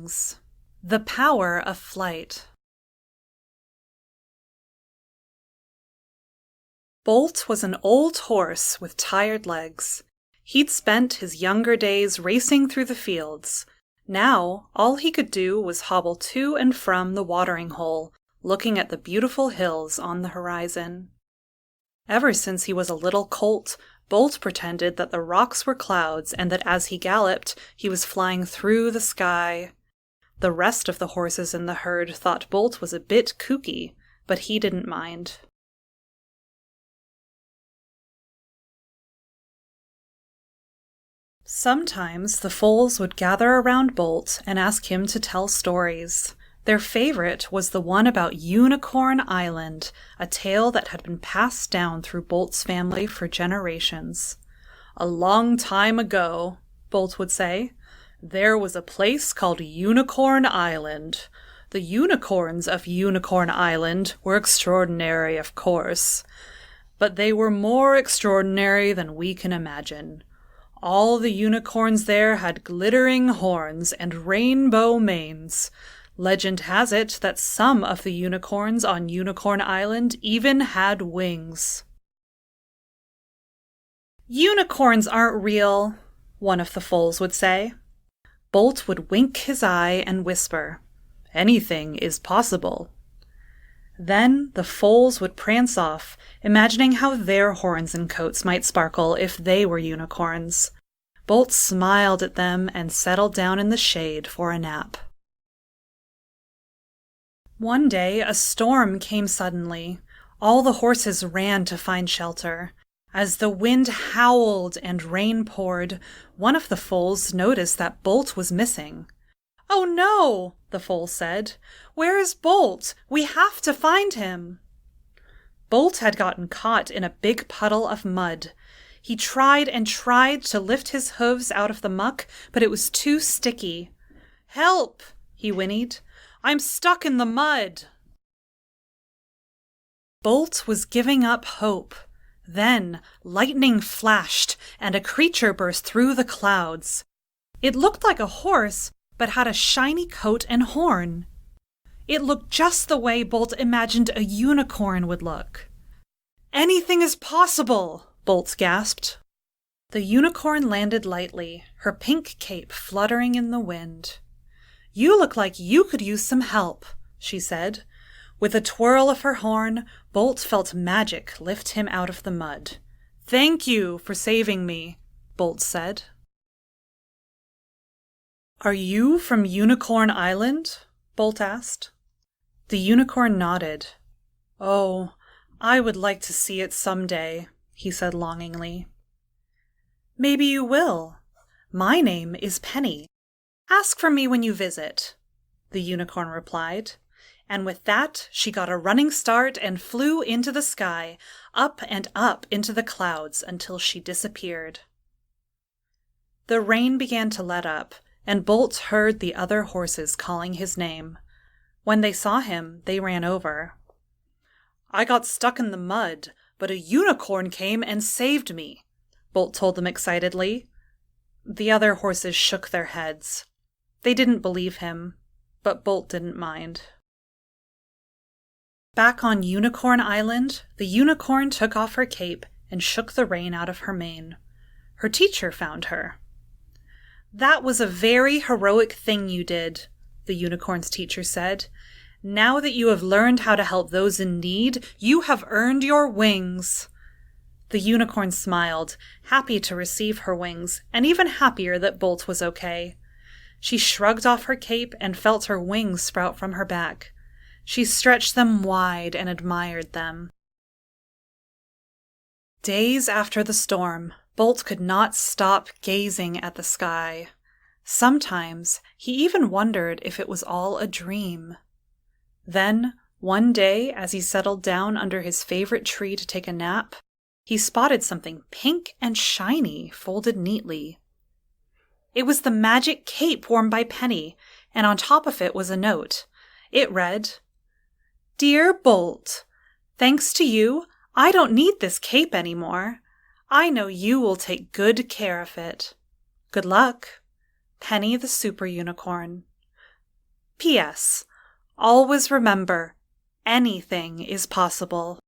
The Power of Flight. Bolt was an old horse with tired legs. He'd spent his younger days racing through the fields. Now, all he could do was hobble to and from the watering hole, looking at the beautiful hills on the horizon. Ever since he was a little colt, Bolt pretended that the rocks were clouds and that as he galloped, he was flying through the sky. The rest of the horses in the herd thought Bolt was a bit kooky, but he didn't mind. Sometimes the foals would gather around Bolt and ask him to tell stories. Their favorite was the one about Unicorn Island, a tale that had been passed down through Bolt's family for generations. "A long time ago," Bolt would say, "there was a place called Unicorn Island. The unicorns of Unicorn Island were extraordinary, of course, but they were more extraordinary than we can imagine. All the unicorns there had glittering horns and rainbow manes. Legend has it that some of the unicorns on Unicorn Island even had wings." "Unicorns aren't real," one of the foals would say. Bolt would wink his eye and whisper, "Anything is possible." Then the foals would prance off, imagining how their horns and coats might sparkle if they were unicorns. Bolt smiled at them and settled down in the shade for a nap. One day a storm came suddenly. All the horses ran to find shelter. As the wind howled and rain poured, one of the foals noticed that Bolt was missing. "Oh no," the foal said. "Where is Bolt? We have to find him." Bolt had gotten caught in a big puddle of mud. He tried and tried to lift his hooves out of the muck, but it was too sticky. "Help!" he whinnied. "I'm stuck in the mud." Bolt was giving up hope. Then lightning flashed and a creature burst through the clouds. It looked like a horse, but had a shiny coat and horn. It looked just the way Bolt imagined a unicorn would look. "Anything is possible!" Bolt gasped. The unicorn landed lightly, her pink cape fluttering in the wind. "You look like you could use some help," she said. With a twirl of her horn, Bolt felt magic lift him out of the mud. "Thank you for saving me," Bolt said. "Are you from Unicorn Island?" Bolt asked. The unicorn nodded. "Oh, I would like to see it someday," he said longingly. "Maybe you will. My name is Penny. Ask for me when you visit," the unicorn replied. And with that, she got a running start and flew into the sky, up and up into the clouds until she disappeared. The rain began to let up, and Bolt heard the other horses calling his name. When they saw him, they ran over. "I got stuck in the mud, but a unicorn came and saved me," Bolt told them excitedly. The other horses shook their heads. They didn't believe him, but Bolt didn't mind. Back on Unicorn Island, the unicorn took off her cape and shook the rain out of her mane. Her teacher found her. "That was a very heroic thing you did," the unicorn's teacher said. "Now that you have learned how to help those in need, you have earned your wings." The unicorn smiled, happy to receive her wings, and even happier that Bolt was okay. She shrugged off her cape and felt her wings sprout from her back. She stretched them wide and admired them. Days after the storm, Bolt could not stop gazing at the sky. Sometimes he even wondered if it was all a dream. Then, one day, as he settled down under his favorite tree to take a nap, he spotted something pink and shiny folded neatly. It was the magic cape worn by Penny, and on top of it was a note. It read, "Dear Bolt, thanks to you, I don't need this cape anymore. I know you will take good care of it. Good luck. Penny the Super Unicorn. P.S. Always remember, anything is possible.